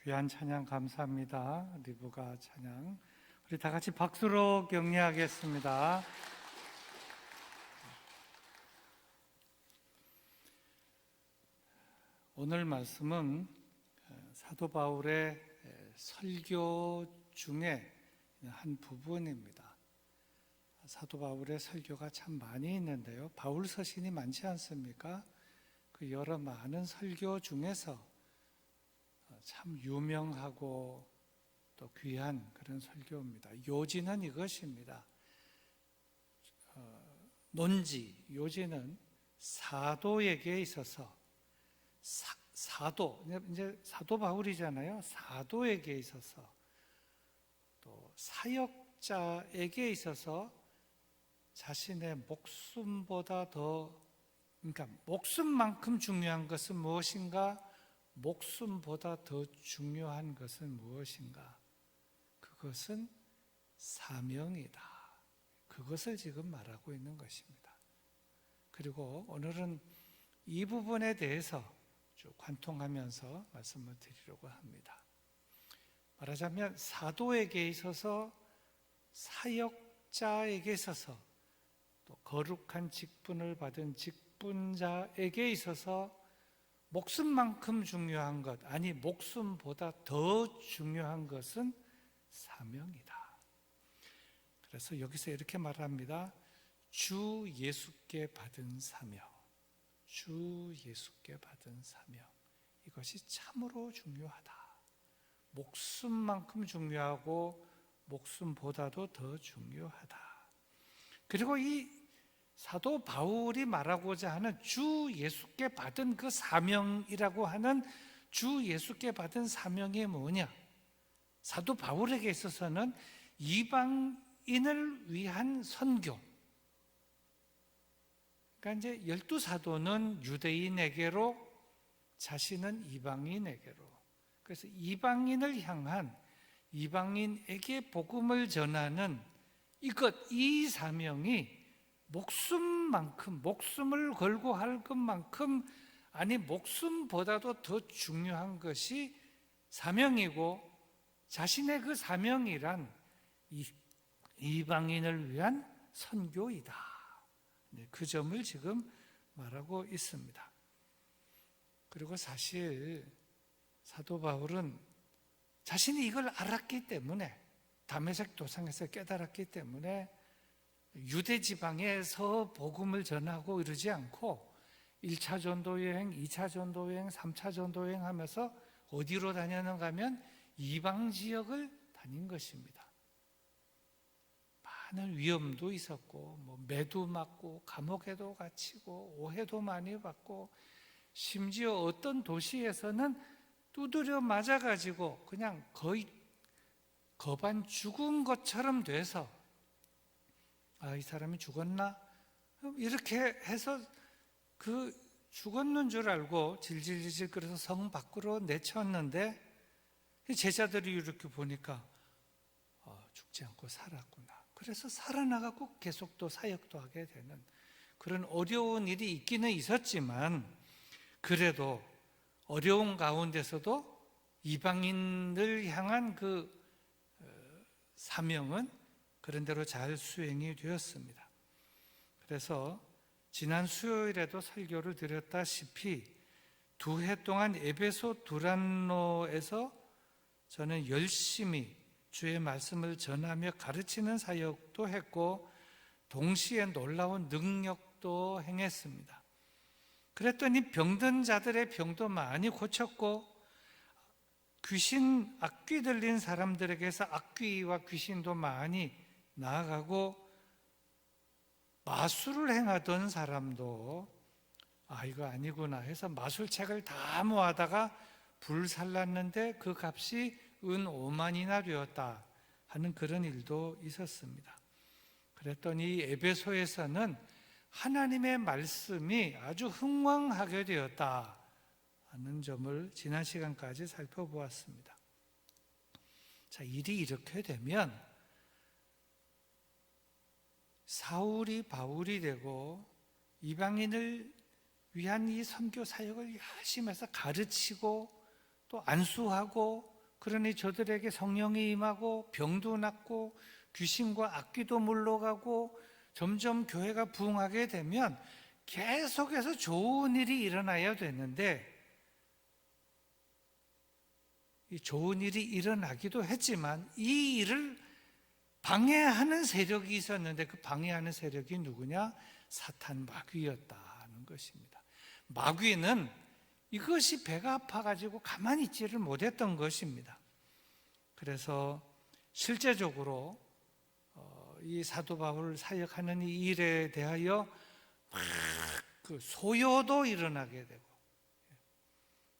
귀한 찬양 감사합니다. 리브가 찬양 우리 다 같이 박수로 격려하겠습니다. 오늘 말씀은 사도 바울의 설교 중에 한 부분입니다. 사도 바울의 설교가 참 많이 있는데요, 바울 서신이 많지 않습니까? 그 여러 많은 설교 중에서 참 유명하고 또 귀한 그런 설교입니다. 요지는 이것입니다. 요지는 사도에게 있어서 이제 사도 바울이잖아요. 사도에게 있어서 또 사역자에게 있어서 자신의 목숨보다 그러니까 목숨만큼 중요한 것은 무엇인가? 목숨보다 더 중요한 것은 무엇인가? 그것은 사명이다. 그것을 지금 말하고 있는 것입니다. 그리고 오늘은 이 부분에 대해서 쭉 관통하면서 말씀을 드리려고 합니다. 말하자면 사도에게 있어서, 사역자에게 있어서, 또 거룩한 직분을 받은 직분자에게 있어서 목숨만큼 중요한 것, 아니 목숨보다 더 중요한 것은 사명이다. 그래서 여기서 이렇게 말합니다. 주 예수께 받은 사명, 주 예수께 받은 사명, 이것이 참으로 중요하다. 목숨만큼 중요하고 목숨보다도 더 중요하다. 그리고 이 사도 바울이 말하고자 하는 주 예수께 받은 그 사명이라고 하는 주 예수께 받은 사명이 뭐냐? 사도 바울에게 있어서는 이방인을 위한 선교. 그러니까 이제 12사도는 유대인에게로, 자신은 이방인에게로. 그래서 이방인을 향한, 이방인에게 복음을 전하는 이 사명이 목숨만큼, 목숨을 걸고 할 것만큼, 아니 목숨보다도 더 중요한 것이 사명이고, 자신의 그 사명이란 이방인을 위한 선교이다. 그 점을 지금 말하고 있습니다. 그리고 사실 사도 바울은 자신이 이걸 알았기 때문에, 다메섹 도상에서 깨달았기 때문에 유대 지방에서 복음을 전하고 이러지 않고 1차 전도 여행, 2차 전도 여행, 3차 전도 여행 하면서 어디로 다녔는가 하면 이방 지역을 다닌 것입니다. 많은 위험도 있었고, 매도 맞고, 감옥에도 갇히고, 오해도 많이 받고, 심지어 어떤 도시에서는 두드려 맞아가지고 그냥 거의 거반 죽은 것처럼 돼서, 이 사람이 죽었나? 이렇게 해서 그 죽었는 줄 알고 질질질질 끓여서 성 밖으로 내쳤는데, 제자들이 이렇게 보니까 죽지 않고 살았구나. 그래서 살아나가고 계속 또 사역도 하게 되는 그런 어려운 일이 있기는 있었지만, 그래도 어려운 가운데서도 이방인을 향한 그 사명은 그런대로 잘 수행이 되었습니다. 그래서 지난 수요일에도 설교를 드렸다시피 2해 동안 에베소 두란노에서 저는 열심히 주의 말씀을 전하며 가르치는 사역도 했고, 동시에 놀라운 능력도 행했습니다. 그랬더니 병든 자들의 병도 많이 고쳤고, 악귀 들린 사람들에게서 악귀와 귀신도 많이 나아가고, 마술을 행하던 사람도 이거 아니구나 해서 마술책을 다 모아다가 불살랐는데 그 값이 은 5만이나 되었다 하는 그런 일도 있었습니다. 그랬더니 에베소에서는 하나님의 말씀이 아주 흥왕하게 되었다 하는 점을 지난 시간까지 살펴보았습니다. 자, 일이 이렇게 되면 사울이 바울이 되고 이방인을 위한 이 선교 사역을 열심히 해서 가르치고 또 안수하고 그러니 저들에게 성령이 임하고 병도 낫고 귀신과 악귀도 물러가고 점점 교회가 부흥하게 되면 계속해서 좋은 일이 일어나야 되는데, 이 좋은 일이 일어나기도 했지만 이 일을 방해하는 세력이 있었는데, 그 방해하는 세력이 누구냐? 사탄 마귀였다는 것입니다. 마귀는 이것이 배가 아파가지고 가만히 있지를 못했던 것입니다. 그래서 실제적으로 이 사도 바울을 사역하는 이 일에 대하여 막 그 소요도 일어나게 되고,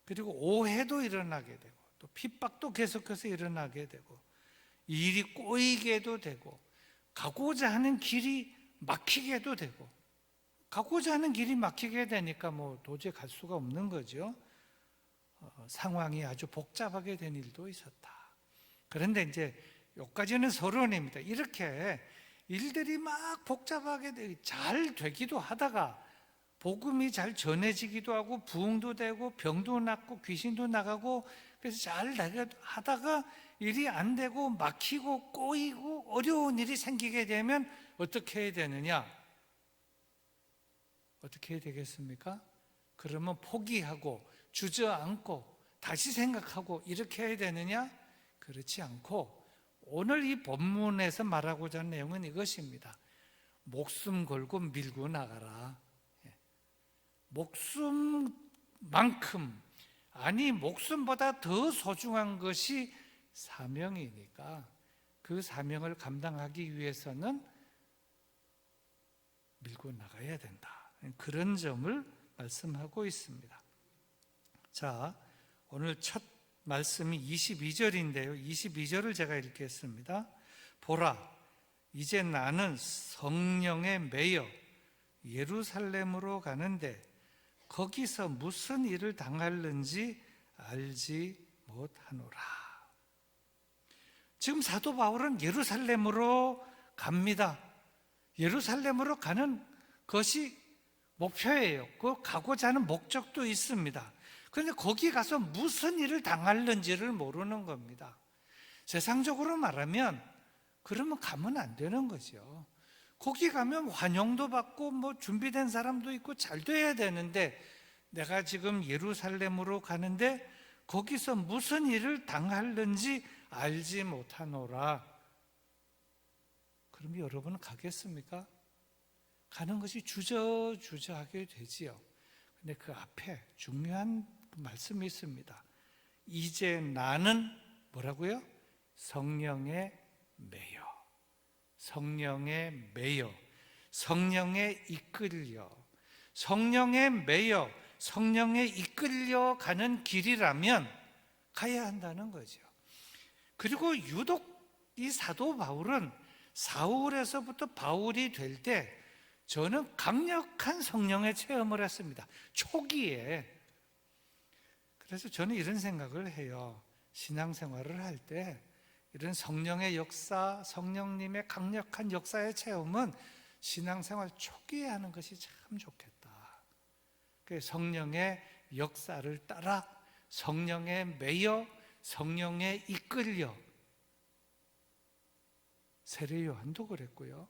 그리고 오해도 일어나게 되고, 또 핍박도 계속해서 일어나게 되고, 일이 꼬이게도 되고, 가고자 하는 길이 막히게도 되고, 가고자 하는 길이 막히게 되니까 뭐 도저히 갈 수가 없는 거죠. 상황이 아주 복잡하게 된 일도 있었다. 그런데 이제 여기까지는 서론입니다. 이렇게 일들이 막 복잡하게 잘 되기도 하다가, 복음이 잘 전해지기도 하고 부흥도 되고 병도 낫고 귀신도 나가고, 그래서 잘 하다가 일이 안 되고 막히고 꼬이고 어려운 일이 생기게 되면 어떻게 해야 되느냐? 어떻게 해야 되겠습니까? 그러면 포기하고 주저앉고 다시 생각하고 이렇게 해야 되느냐? 그렇지 않고, 오늘 이 본문에서 말하고자 하는 내용은 이것입니다. 목숨 걸고 밀고 나가라. 목숨만큼, 아니 목숨보다 더 소중한 것이 사명이니까 그 사명을 감당하기 위해서는 밀고 나가야 된다. 그런 점을 말씀하고 있습니다. 자, 오늘 첫 말씀이 22절인데요. 22절을 제가 읽겠습니다. 보라, 이제 나는 성령에 매여 예루살렘으로 가는데 거기서 무슨 일을 당할는지 알지 못하노라. 지금 사도 바울은 예루살렘으로 갑니다. 예루살렘으로 가는 것이 목표예요. 그 가고자 하는 목적도 있습니다. 그런데 거기 가서 무슨 일을 당할는지를 모르는 겁니다. 세상적으로 말하면 그러면 가면 안 되는 거죠. 거기 가면 환영도 받고 뭐 준비된 사람도 있고 잘 돼야 되는데, 내가 지금 예루살렘으로 가는데 거기서 무슨 일을 당할는지 알지 못하노라. 그럼 여러분은 가겠습니까? 가는 것이 주저하게 되지요. 근데 그 앞에 중요한 말씀이 있습니다. 이제 나는 뭐라고요? 성령에 매여, 성령에 매여, 성령에 이끌려, 성령에 매여, 성령에 이끌려 가는 길이라면 가야 한다는 거죠. 그리고 유독 이 사도 바울은 사울에서부터 바울이 될 때 저는 강력한 성령의 체험을 했습니다. 초기에. 그래서 저는 이런 생각을 해요. 신앙생활을 할 때 이런 성령의 역사, 성령님의 강력한 역사의 체험은 신앙생활 초기에 하는 것이 참 좋겠다. 성령의 역사를 따라 성령에 매여 성령에 이끌려. 세례 요한도 그랬고요.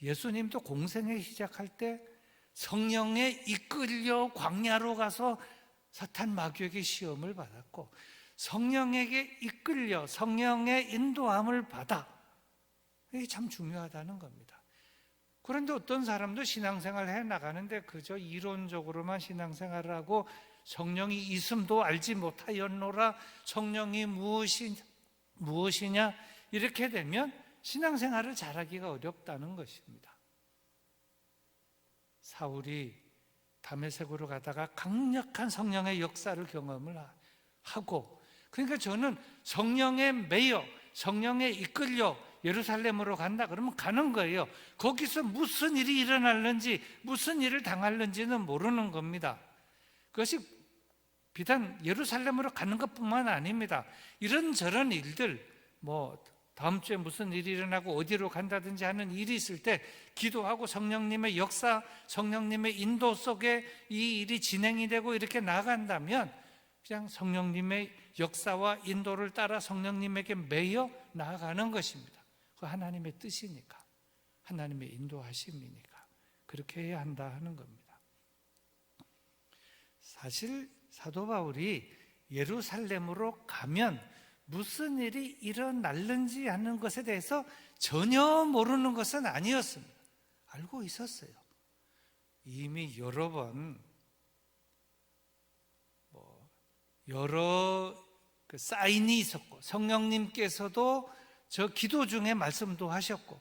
예수님도 공생애 시작할 때 성령에 이끌려 광야로 가서 사탄 마귀에게 시험을 받았고, 성령에게 이끌려 성령의 인도함을 받아. 이게 참 중요하다는 겁니다. 그런데 어떤 사람도 신앙생활을 해나가는데 그저 이론적으로만 신앙생활을 하고 성령이 있음도 알지 못하였노라, 성령이 무엇이냐 이렇게 되면 신앙생활을 잘하기가 어렵다는 것입니다. 사울이 다메섹으로 가다가 강력한 성령의 역사를 경험을 하고, 그러니까 저는 성령에 매여 성령에 이끌려 예루살렘으로 간다 그러면 가는 거예요. 거기서 무슨 일이 일어날는지 무슨 일을 당할는지는 모르는 겁니다. 그것이 비단 예루살렘으로 가는 것뿐만 아닙니다. 이런저런 일들, 뭐 다음 주에 무슨 일이 일어나고 어디로 간다든지 하는 일이 있을 때 기도하고 성령님의 역사, 성령님의 인도 속에 이 일이 진행이 되고 이렇게 나간다면 그냥 성령님의 역사와 인도를 따라 성령님에게 매여 나아가는 것입니다. 그 하나님의 뜻이니까, 하나님의 인도하심이니까 그렇게 해야 한다 하는 겁니다. 사실 사도 바울이 예루살렘으로 가면 무슨 일이 일어날는지 하는 것에 대해서 전혀 모르는 것은 아니었습니다. 알고 있었어요. 이미 여러 번 여러 사인이 있었고, 성령님께서도 저 기도 중에 말씀도 하셨고,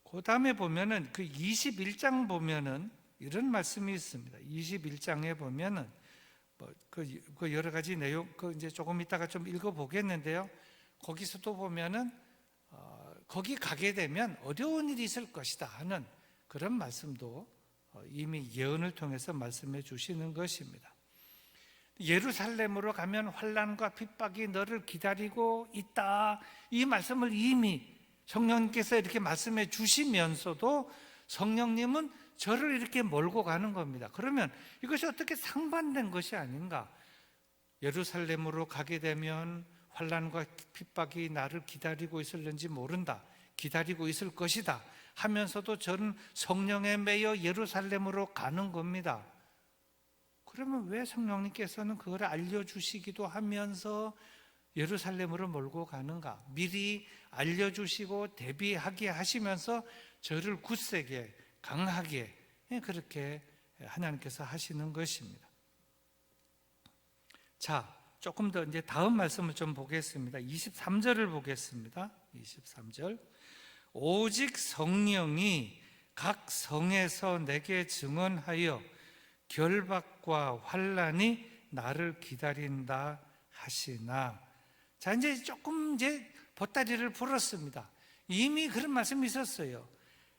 그 다음에 보면은 그 21장 보면은 이런 말씀이 있습니다. 21장에 보면은 그 여러 가지 내용, 이제 조금 이따가 좀 읽어보겠는데요. 거기서도 보면은 거기 가게 되면 어려운 일이 있을 것이다 하는 그런 말씀도 이미 예언을 통해서 말씀해 주시는 것입니다. 예루살렘으로 가면 환난과 핍박이 너를 기다리고 있다. 이 말씀을 이미 성령님께서 이렇게 말씀해 주시면서도 성령님은 저를 이렇게 몰고 가는 겁니다. 그러면 이것이 어떻게 상반된 것이 아닌가? 예루살렘으로 가게 되면 환난과 핍박이 나를 기다리고 있을는지 모른다. 기다리고 있을 것이다 하면서도 저는 성령에 매여 예루살렘으로 가는 겁니다. 그러면 왜 성령님께서는 그걸 알려주시기도 하면서 예루살렘으로 몰고 가는가? 미리 알려주시고 대비하게 하시면서 저를 굳세게 강하게 그렇게 하나님께서 하시는 것입니다. 자, 조금 더 이제 다음 말씀을 좀 보겠습니다. 23절을 보겠습니다. 23절. 오직 성령이 각 성에서 내게 증언하여 결박과 환난이 나를 기다린다 하시나. 자, 이제 조금 보따리를 풀었습니다. 이미 그런 말씀이 있었어요.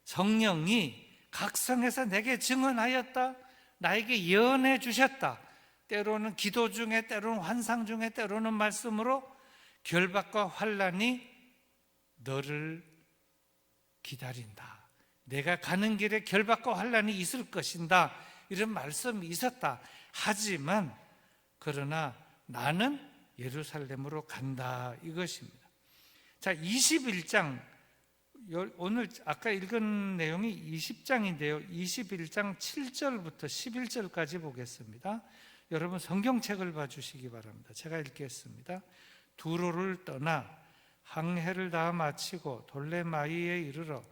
성령이 각 성에서 내게 증언하였다. 나에게 예언해 주셨다. 때로는 기도 중에, 때로는 환상 중에, 때로는 말씀으로 결박과 환난이 너를 기다린다. 내가 가는 길에 결박과 환난이 있을 것인다. 이런 말씀이 있었다. 하지만 그러나 나는 예루살렘으로 간다 이것입니다. 자, 21장 오늘 아까 읽은 내용이 20장인데요 21장 7절부터 11절까지 보겠습니다. 여러분 성경책을 봐주시기 바랍니다. 제가 읽겠습니다. 두로를 떠나 항해를 다 마치고 돌레마이에 이르러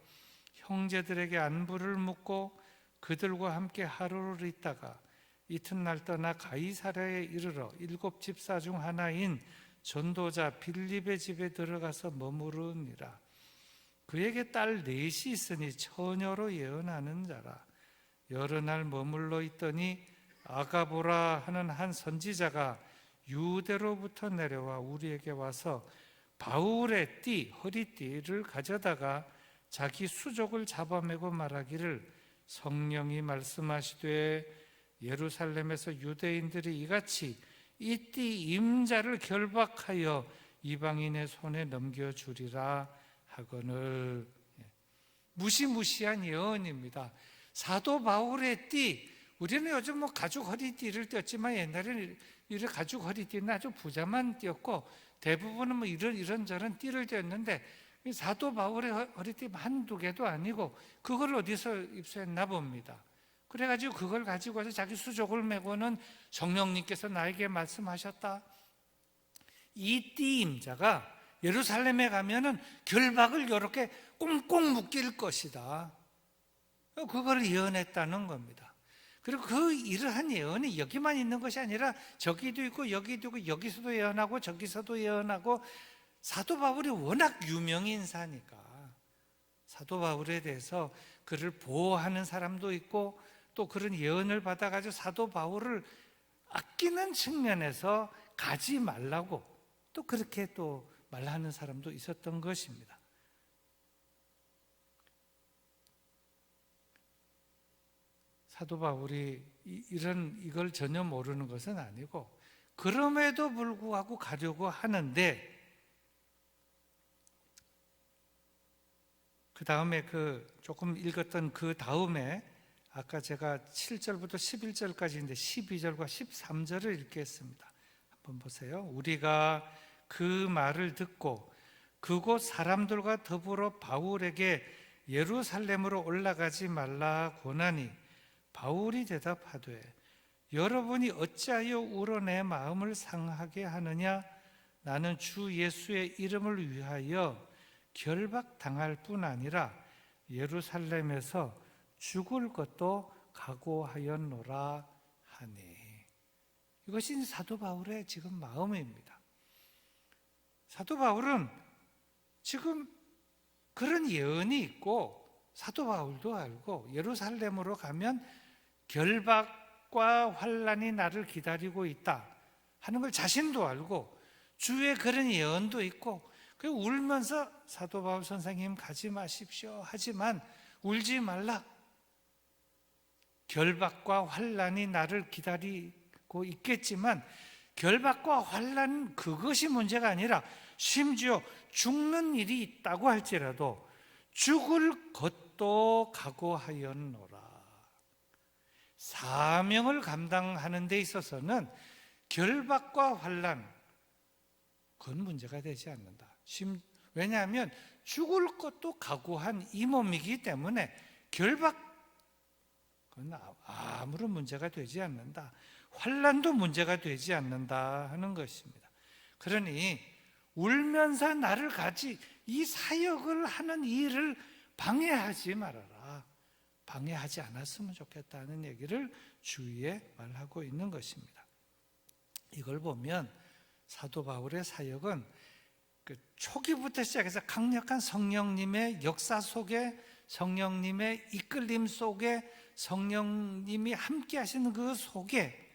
형제들에게 안부를 묻고 그들과 함께 하루를 있다가 이튿날 떠나 가이사랴에 이르러 7 집사 중 하나인 전도자 빌립의 집에 들어가서 머무르니라. 그에게 딸 넷이 있으니 처녀로 예언하는 자라. 여러 날 머물러 있더니 아가보라 하는 한 선지자가 유대로부터 내려와 우리에게 와서 바울의 띠, 허리띠를 가져다가 자기 수족을 잡아매고 말하기를 성령이 말씀하시되 예루살렘에서 유대인들이 이같이 이 띠 임자를 결박하여 이방인의 손에 넘겨주리라 하거늘. 무시무시한 예언입니다. 사도 바울의 띠, 우리는 요즘 가죽 허리띠를 띄었지만 옛날에는 이런 가죽 허리띠는 아주 부자만 띄었고 대부분은 이런저런 띠를 띄었는데 사도 바울의 허리띠 한두 개도 아니고 그걸 어디서 입수했나 봅니다. 그래가지고 그걸 가지고 와서 자기 수족을 메고는 성령님께서 나에게 말씀하셨다. 이 띠임자가 예루살렘에 가면은 결박을 이렇게 꽁꽁 묶일 것이다. 그걸 예언했다는 겁니다. 그리고 그 이러한 예언이 여기만 있는 것이 아니라 저기도 있고 여기도 있고 여기서도 예언하고 저기서도 예언하고 사도 바울이 워낙 유명인 인사니까 사도 바울에 대해서 그를 보호하는 사람도 있고 또 그런 예언을 받아가지고 사도 바울을 아끼는 측면에서 가지 말라고 또 그렇게 또 말하는 사람도 있었던 것입니다. 사도 바울이 이걸 전혀 모르는 것은 아니고 그럼에도 불구하고 가려고 하는데 그 다음에 조금 읽었던 그 다음에 아까 제가 7절부터 11절까지인데 12절과 13절을 읽겠습니다. 한번 보세요. 우리가 그 말을 듣고 그곳 사람들과 더불어 바울에게 예루살렘으로 올라가지 말라 고나니 바울이 대답하되 여러분이 어찌하여 울어 내 마음을 상하게 하느냐? 나는 주 예수의 이름을 위하여 결박당할 뿐 아니라 예루살렘에서 죽을 것도 각오하였노라 하니. 이것이 사도 바울의 지금 마음입니다. 사도 바울은 지금 그런 예언이 있고 사도 바울도 알고 예루살렘으로 가면 결박과 환란이 나를 기다리고 있다 하는 걸 자신도 알고 주위에 그런 예언도 있고 울면서 사도 바울 선생님 가지 마십시오 하지만 울지 말라. 결박과 환란이 나를 기다리고 있겠지만 결박과 환란 그것이 문제가 아니라 심지어 죽는 일이 있다고 할지라도 죽을 것도 각오하였노라. 사명을 감당하는 데 있어서는 결박과 환란 그건 문제가 되지 않는다. 왜냐하면 죽을 것도 각오한 이 몸이기 때문에 결박 그건 아무런 문제가 되지 않는다. 환란도 문제가 되지 않는다 하는 것입니다. 그러니 울면서 나를 가지 이 사역을 하는 일을 방해하지 말아라. 방해하지 않았으면 좋겠다는 얘기를 주위에 말하고 있는 것입니다. 이걸 보면 사도 바울의 사역은 그 초기부터 시작해서 강력한 성령님의 역사 속에 성령님의 이끌림 속에 성령님이 함께 하시는 그 속에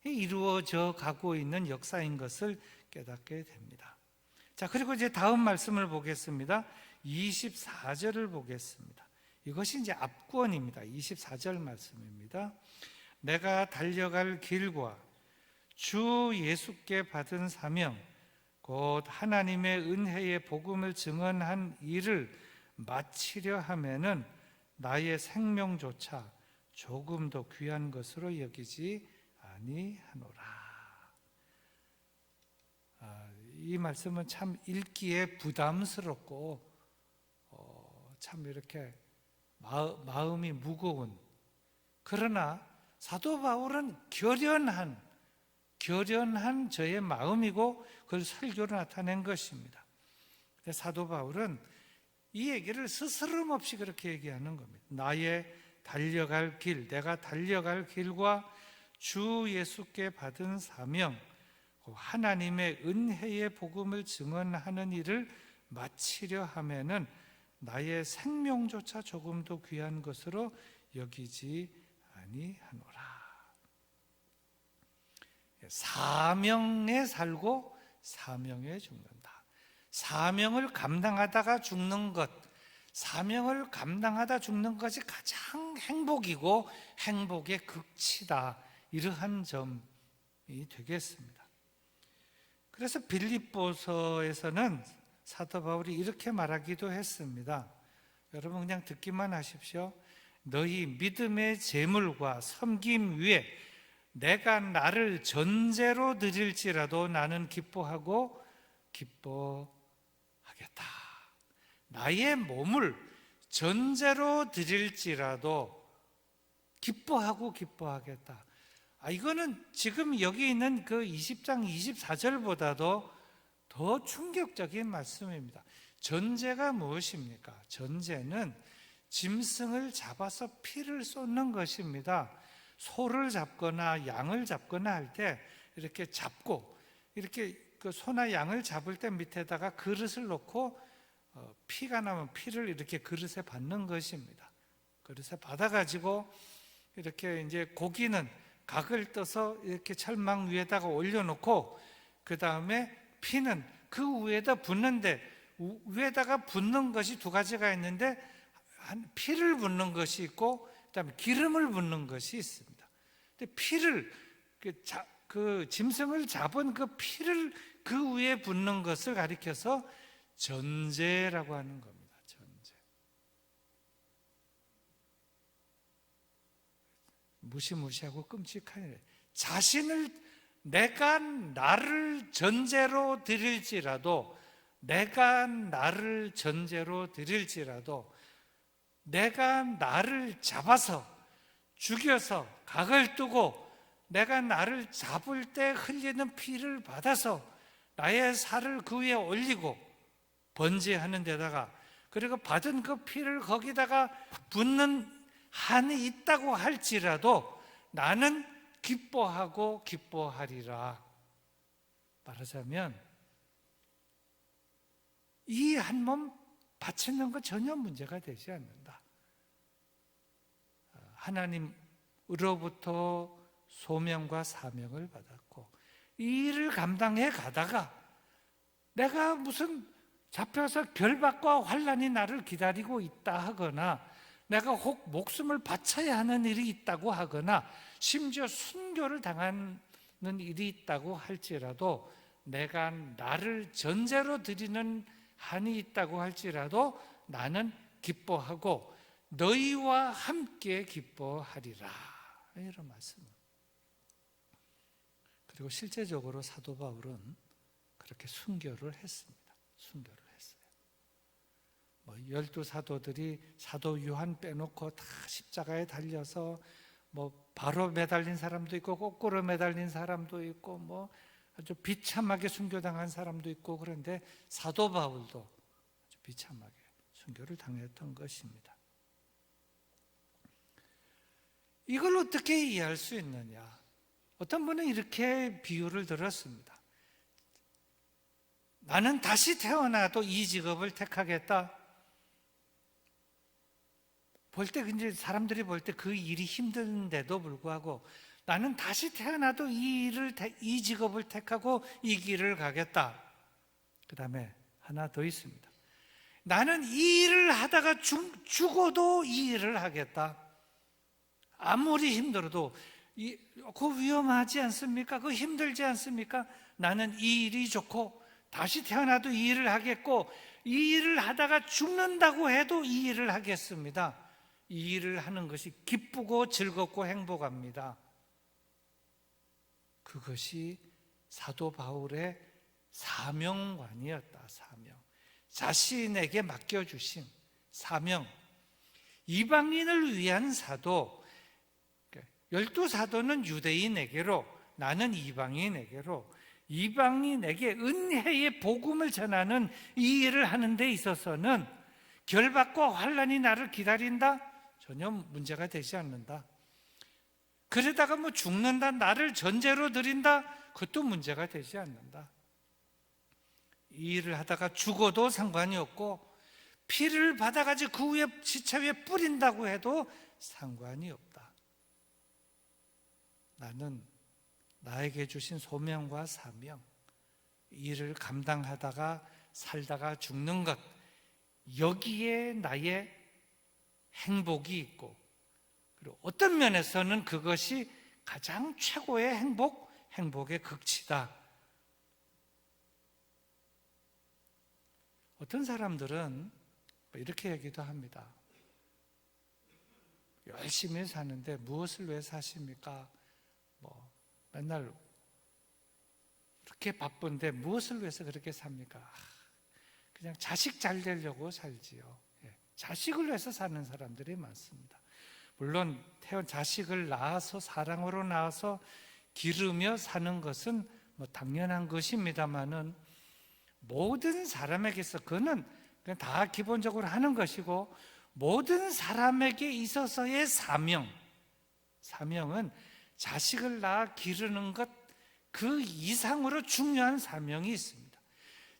이루어져 가고 있는 역사인 것을 깨닫게 됩니다. 자, 그리고 이제 다음 말씀을 보겠습니다. 24절을 보겠습니다. 이것이 이제 앞권입니다. 24절 말씀입니다. 내가 달려갈 길과 주 예수께 받은 사명 곧 하나님의 은혜의 복음을 증언한 일을 마치려 하면은 나의 생명조차 조금 더 귀한 것으로 여기지 아니하노라. 이 말씀은 참 읽기에 부담스럽고 참 이렇게 마음이 무거운, 그러나 사도 바울은 결연한 저의 마음이고 그걸 설교로 나타낸 것입니다. 사도 바울은 이 얘기를 스스럼 없이 그렇게 얘기하는 겁니다. 나의 달려갈 길, 내가 달려갈 길과 주 예수께 받은 사명, 하나님의 은혜의 복음을 증언하는 일을 마치려 하면은 나의 생명조차 조금도 귀한 것으로 여기지 아니하노라. 사명에 살고 사명에 죽는다. 사명을 감당하다가 죽는 것, 사명을 감당하다 죽는 것이 가장 행복이고 행복의 극치다. 이러한 점이 되겠습니다. 그래서 빌립보서에서는 사도 바울이 이렇게 말하기도 했습니다. 여러분 그냥 듣기만 하십시오. 너희 믿음의 제물과 섬김 위에 내가 나를 전제로 드릴지라도 나는 기뻐하고 기뻐하겠다. 나의 몸을 전제로 드릴지라도 기뻐하고 기뻐하겠다. 이거는 지금 여기 있는 그 20장 24절보다도 더 충격적인 말씀입니다. 전제가 무엇입니까? 전제는 짐승을 잡아서 피를 쏟는 것입니다. 소를 잡거나 양을 잡거나 할 때 이렇게 잡고 이렇게 그 소나 양을 잡을 때 밑에다가 그릇을 놓고 피가 나면 피를 이렇게 그릇에 받는 것입니다. 그릇에 받아가지고 이렇게 이제 고기는 각을 떠서 이렇게 철망 위에다가 올려놓고 그 다음에 피는 그 위에다 붓는데 위에다가 붓는 것이 두 가지가 있는데 피를 붓는 것이 있고 그다음에 기름을 붓는 것이 있습니다. 근데 피를 그 짐승을 잡은 그 피를 그 위에 붓는 것을 가리켜서 전제라고 하는 겁니다. 전제. 무시무시하고 끔찍한 일. 내가 나를 전제로 드릴지라도 내가 나를 잡아서 죽여서 각을 뜨고 내가 나를 잡을 때 흘리는 피를 받아서 나의 살을 그 위에 올리고 번제하는 데다가, 그리고 받은 그 피를 거기다가 붓는 한이 있다고 할지라도 나는 기뻐하고 기뻐하리라. 말하자면 이 한 몸 바치는 것 전혀 문제가 되지 않는다. 하나님으로부터 소명과 사명을 받았고 이 일을 감당해 가다가 내가 무슨 잡혀서 결박과 환난이 나를 기다리고 있다 하거나 내가 혹 목숨을 바쳐야 하는 일이 있다고 하거나 심지어 순교를 당하는 일이 있다고 할지라도, 내가 나를 전제로 드리는 한이 있다고 할지라도 나는 기뻐하고 너희와 함께 기뻐하리라, 이런 말씀. 그리고 실제적으로 사도 바울은 그렇게 순교를 했습니다. 순교를 했어요. 12사도들이 사도 요한 빼놓고 다 십자가에 달려서 바로 매달린 사람도 있고 거꾸로 매달린 사람도 있고 아주 비참하게 순교당한 사람도 있고, 그런데 사도 바울도 아주 비참하게 순교를 당했던 것입니다. 이걸 어떻게 이해할 수 있느냐? 어떤 분은 이렇게 비유를 들었습니다. 나는 다시 태어나도 이 직업을 택하겠다. 이제 사람들이 볼 때 그 일이 힘든데도 불구하고 나는 다시 태어나도 이 직업을 택하고 이 길을 가겠다. 그 다음에 하나 더 있습니다. 나는 이 일을 하다가 죽어도 이 일을 하겠다. 아무리 힘들어도 그거 위험하지 않습니까? 그거 힘들지 않습니까? 나는 이 일이 좋고 다시 태어나도 이 일을 하겠고 이 일을 하다가 죽는다고 해도 이 일을 하겠습니다. 이 일을 하는 것이 기쁘고 즐겁고 행복합니다. 그것이 사도 바울의 사명관이었다. 사명. 자신에게 맡겨주신 사명. 이방인을 위한 사도, 12사도는 유대인에게로, 나는 이방인에게로, 이방인에게 은혜의 복음을 전하는 이 일을 하는 데 있어서는 결박과 환난이 나를 기다린다? 전혀 문제가 되지 않는다. 그러다가 죽는다, 나를 전제로 드린다? 그것도 문제가 되지 않는다. 이 일을 하다가 죽어도 상관이 없고 피를 받아가지고 그 위에 시체 위에 뿌린다고 해도 상관이 없다. 나는 나에게 주신 소명과 사명, 이 일을 감당하다가 살다가 죽는 것, 여기에 나의 행복이 있고, 그리고 어떤 면에서는 그것이 가장 최고의 행복의 극치다. 어떤 사람들은 이렇게 얘기도 합니다. 열심히 사는데 무엇을 위해 사십니까? 맨날 이렇게 바쁜데 무엇을 위해서 그렇게 삽니까? 그냥 자식 잘 되려고 살지요. 자식을 위해서 사는 사람들이 많습니다. 물론 자식을 낳아서 사랑으로 낳아서 기르며 사는 것은 당연한 것입니다만은, 모든 사람에게서 그는 그냥 다 기본적으로 하는 것이고, 모든 사람에게 있어서의 사명은 자식을 낳아 기르는 것 그 이상으로 중요한 사명이 있습니다.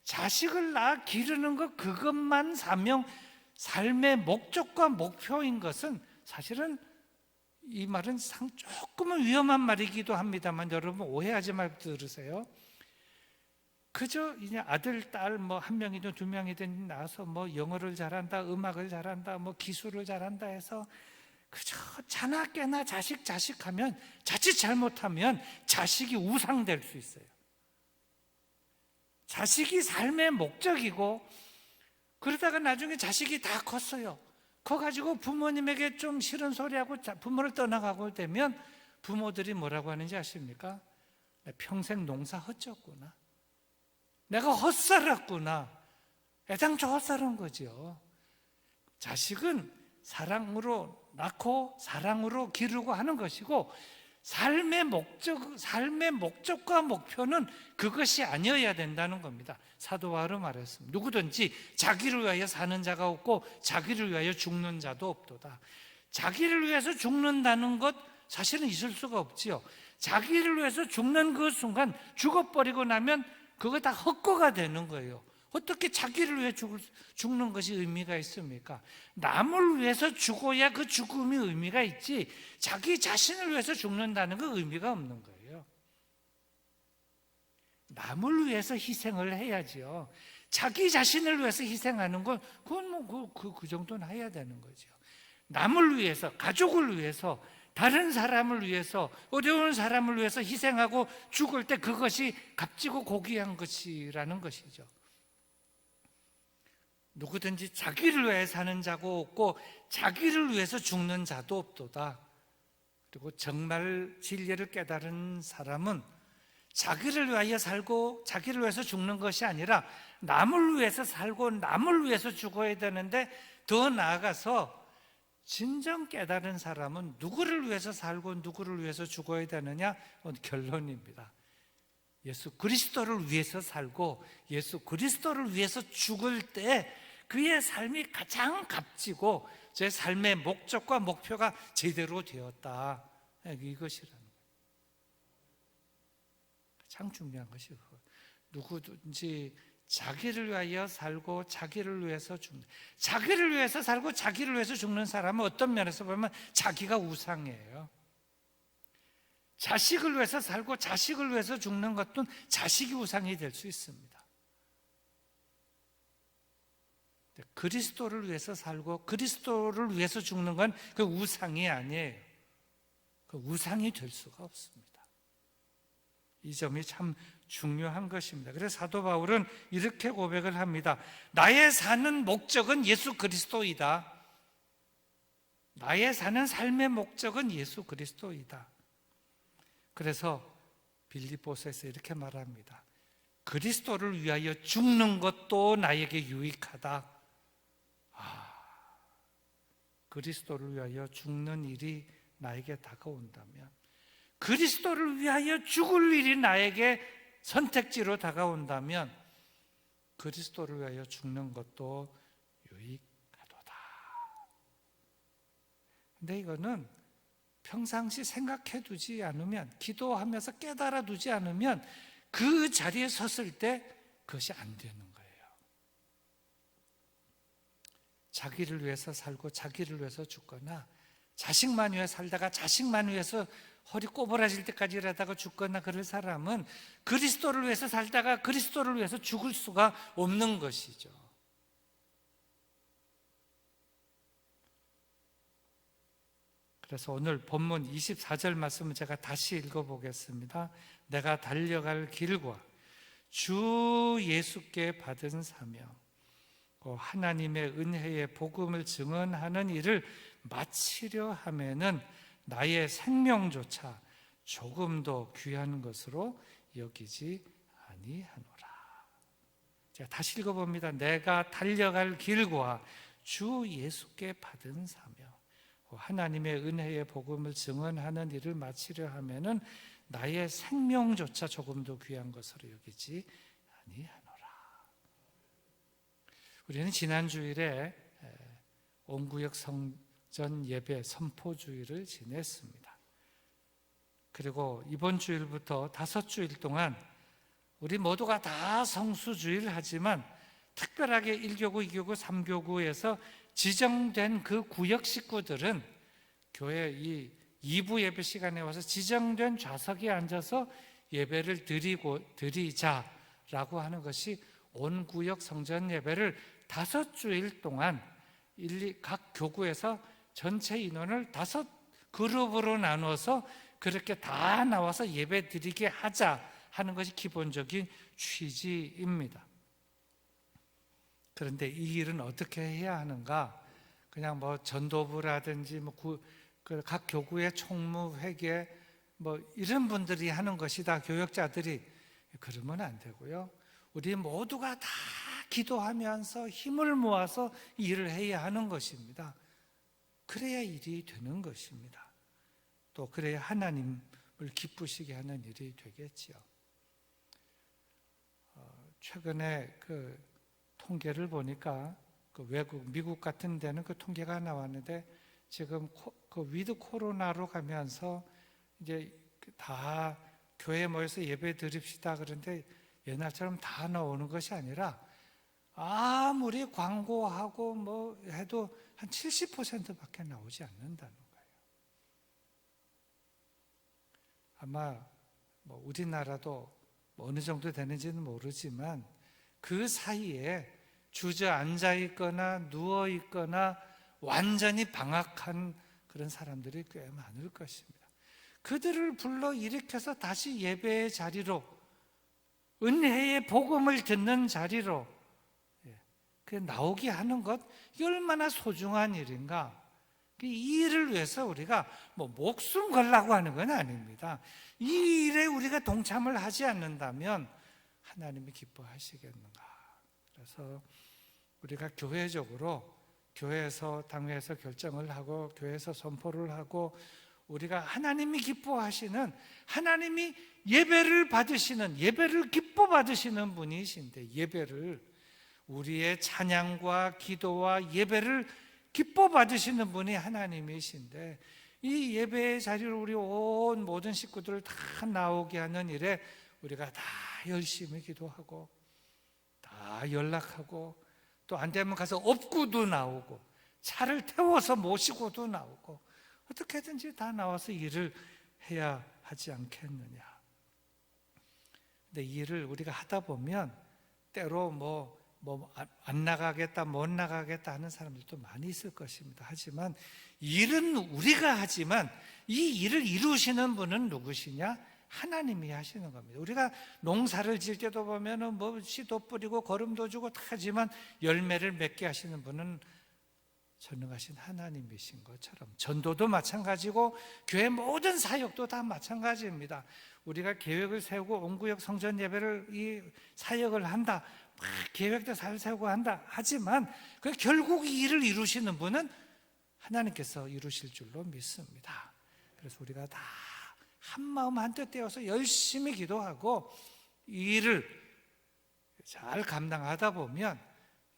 자식을 낳아 기르는 것 그것만 삶의 목적과 목표인 것은, 사실은 이 말은 조금은 위험한 말이기도 합니다만 여러분 오해하지 말고 들으세요. 그저 이제 아들, 딸 한 명이든 두 명이든 낳아서 영어를 잘한다, 음악을 잘한다, 기술을 잘한다 해서 그저 자나 깨나 자식하면, 자칫 잘못하면 자식이 우상될 수 있어요. 자식이 삶의 목적이고, 그러다가 나중에 자식이 다 컸어요. 그거 가지고 부모님에게 좀 싫은 소리하고 부모를 떠나가고 되면 부모들이 뭐라고 하는지 아십니까? 평생 농사 헛졌구나, 내가 헛살았구나, 애당초 헛살은 거죠. 자식은 사랑으로 낳고 사랑으로 기르고 하는 것이고, 삶의 목적과 목표는 그것이 아니어야 된다는 겁니다. 사도 바울은 말했습니다. 누구든지 자기를 위하여 사는 자가 없고 자기를 위하여 죽는 자도 없도다. 자기를 위해서 죽는다는 것 사실은 있을 수가 없지요. 자기를 위해서 죽는 그 순간, 죽어버리고 나면 그거 다 헛거가 되는 거예요. 어떻게 자기를 위해 죽는 것이 의미가 있습니까? 남을 위해서 죽어야 그 죽음이 의미가 있지, 자기 자신을 위해서 죽는다는 건 의미가 없는 거예요. 남을 위해서 희생을 해야지요. 자기 자신을 위해서 희생하는 건 그건 그 정도는 해야 되는 거죠. 남을 위해서, 가족을 위해서, 다른 사람을 위해서, 어려운 사람을 위해서 희생하고 죽을 때 그것이 값지고 고귀한 것이라는 것이죠. 누구든지 자기를 위해 사는 자고 없고 자기를 위해서 죽는 자도 없도다. 그리고 정말 진리를 깨달은 사람은 자기를 위하여 살고 자기를 위해서 죽는 것이 아니라 남을 위해서 살고 남을 위해서 죽어야 되는데, 더 나아가서 진정 깨달은 사람은 누구를 위해서 살고 누구를 위해서 죽어야 되느냐? 결론입니다. 예수 그리스도를 위해서 살고 예수 그리스도를 위해서 죽을 때 그의 삶이 가장 값지고 제 삶의 목적과 목표가 제대로 되었다, 이것이라는 거예요. 가장 중요한 것이 그거. 누구든지 자기를 위하여 살고 자기를 위해서 죽는, 자기를 위해서 살고 자기를 위해서 죽는 사람은 어떤 면에서 보면 자기가 우상이에요. 자식을 위해서 살고 자식을 위해서 죽는 것도 자식이 우상이 될 수 있습니다. 그리스도를 위해서 살고 그리스도를 위해서 죽는 건 그 우상이 아니에요. 그 우상이 될 수가 없습니다. 이 점이 참 중요한 것입니다. 그래서 사도 바울은 이렇게 고백을 합니다. 나의 사는 목적은 예수 그리스도이다. 나의 사는 삶의 목적은 예수 그리스도이다. 그래서 빌립보서에서 이렇게 말합니다. 그리스도를 위하여 죽는 것도 나에게 유익하다. 그리스도를 위하여 죽는 일이 나에게 다가온다면, 그리스도를 위하여 죽을 일이 나에게 선택지로 다가온다면 그리스도를 위하여 죽는 것도 유익하도다. 근데 이거는 평상시 생각해 두지 않으면, 기도하면서 깨달아 두지 않으면 그 자리에 섰을 때 그것이 안 되는 거예요. 자기를 위해서 살고 자기를 위해서 죽거나, 자식만 위해 살다가 자식만 위해서 허리 꼬부라질 때까지 일하다가 죽거나 그럴 사람은 그리스도를 위해서 살다가 그리스도를 위해서 죽을 수가 없는 것이죠. 그래서 오늘 본문 24절 말씀을 제가 다시 읽어보겠습니다. 내가 달려갈 길과 주 예수께 받은 사명, 하나님의 은혜의 복음을 증언하는 일을 마치려 하면은 나의 생명조차 조금도 귀한 것으로 여기지 아니하노라. 제가 다시 읽어봅니다. 내가 달려갈 길과 주 예수께 받은 사명, 하나님의 은혜의 복음을 증언하는 일을 마치려 하면은 나의 생명조차 조금도 귀한 것으로 여기지 아니하노라. 우리는 지난 주일에 온구역 성전 예배 선포주일을 지냈습니다. 그리고 이번 주일부터 5주일 동안 우리 모두가 다 성수주일을 하지만 특별하게 1교구, 2교구, 3교구에서 지정된 그 구역 식구들은 교회 이 2부 예배 시간에 와서 지정된 좌석에 앉아서 예배를 드리자라고 하는 것이 온 구역 성전 예배를 5주일 동안 각 교구에서 전체 인원을 5그룹으로 나눠서 그렇게 다 나와서 예배 드리게 하자 하는 것이 기본적인 취지입니다. 그런데 이 일은 어떻게 해야 하는가? 그냥 뭐 전도부라든지 각 교구의 총무, 회계 이런 분들이 하는 것이다, 교역자들이. 그러면 안 되고요. 우리 모두가 다 기도하면서 힘을 모아서 일을 해야 하는 것입니다. 그래야 일이 되는 것입니다. 또 그래야 하나님을 기쁘시게 하는 일이 되겠지요. 최근에 그 통계를 보니까 그 외국, 미국 같은 데는 그 통계가 나왔는데, 지금 그 위드 코로나로 가면서 이제 다 교회 모여서 예배 드립시다 그런데 옛날처럼 다 나오는 것이 아니라 아무리 광고하고 해도 한 70%밖에 나오지 않는다는 거예요. 아마 우리나라도 어느 정도 되는지는 모르지만 그 사이에 주저앉아 있거나 누워 있거나 완전히 방학한 그런 사람들이 꽤 많을 것입니다. 그들을 불러 일으켜서 다시 예배의 자리로, 은혜의 복음을 듣는 자리로 나오게 하는 것, 이게 얼마나 소중한 일인가. 이 일을 위해서 우리가 목숨 걸라고 하는 건 아닙니다. 이 일에 우리가 동참을 하지 않는다면 하나님이 기뻐하시겠는가. 그래서 우리가 교회적으로, 교회에서, 당회에서 결정을 하고 교회에서 선포를 하고, 우리가 하나님이 기뻐하시는, 하나님이 예배를 받으시는, 예배를 기뻐 받으시는 분이신데, 예배를, 우리의 찬양과 기도와 예배를 기뻐 받으시는 분이 하나님이신데, 이 예배의 자리로 우리 온 모든 식구들을 다 나오게 하는 일에 우리가 다 열심히 기도하고, 다 연락하고, 또 안 되면 가서 업고도 나오고, 차를 태워서 모시고도 나오고, 어떻게든지 다 나와서 일을 해야 하지 않겠느냐. 근데 이 일을 우리가 하다 보면 때로 안 나가겠다, 못 나가겠다 하는 사람들도 많이 있을 것입니다. 하지만 일은 우리가 하지만 이 일을 이루시는 분은 누구시냐? 하나님이 하시는 겁니다. 우리가 농사를 지을 때도 보면은 씨도 뿌리고 거름도 주고 다 하지만 열매를 맺게 하시는 분은 전능하신 하나님이신 것처럼, 전도도 마찬가지고 교회 모든 사역도 다 마찬가지입니다. 우리가 계획을 세우고 온구역 성전 예배를, 이 사역을 한다, 막 계획도 잘 세우고 한다 하지만 결국 이 일을 이루시는 분은 하나님께서 이루실 줄로 믿습니다. 그래서 우리가 다 한마음 한뜻 되어서 열심히 기도하고 이 일을 잘 감당하다 보면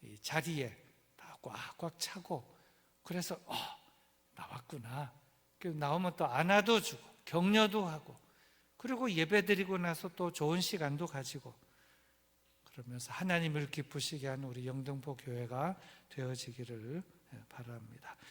이 자리에 다 꽉꽉 차고, 그래서 나왔구나, 나오면 또 안아도 주고 격려도 하고, 그리고 예배드리고 나서 또 좋은 시간도 가지고, 그러면서 하나님을 기쁘시게 하는 우리 영등포 교회가 되어지기를 바랍니다.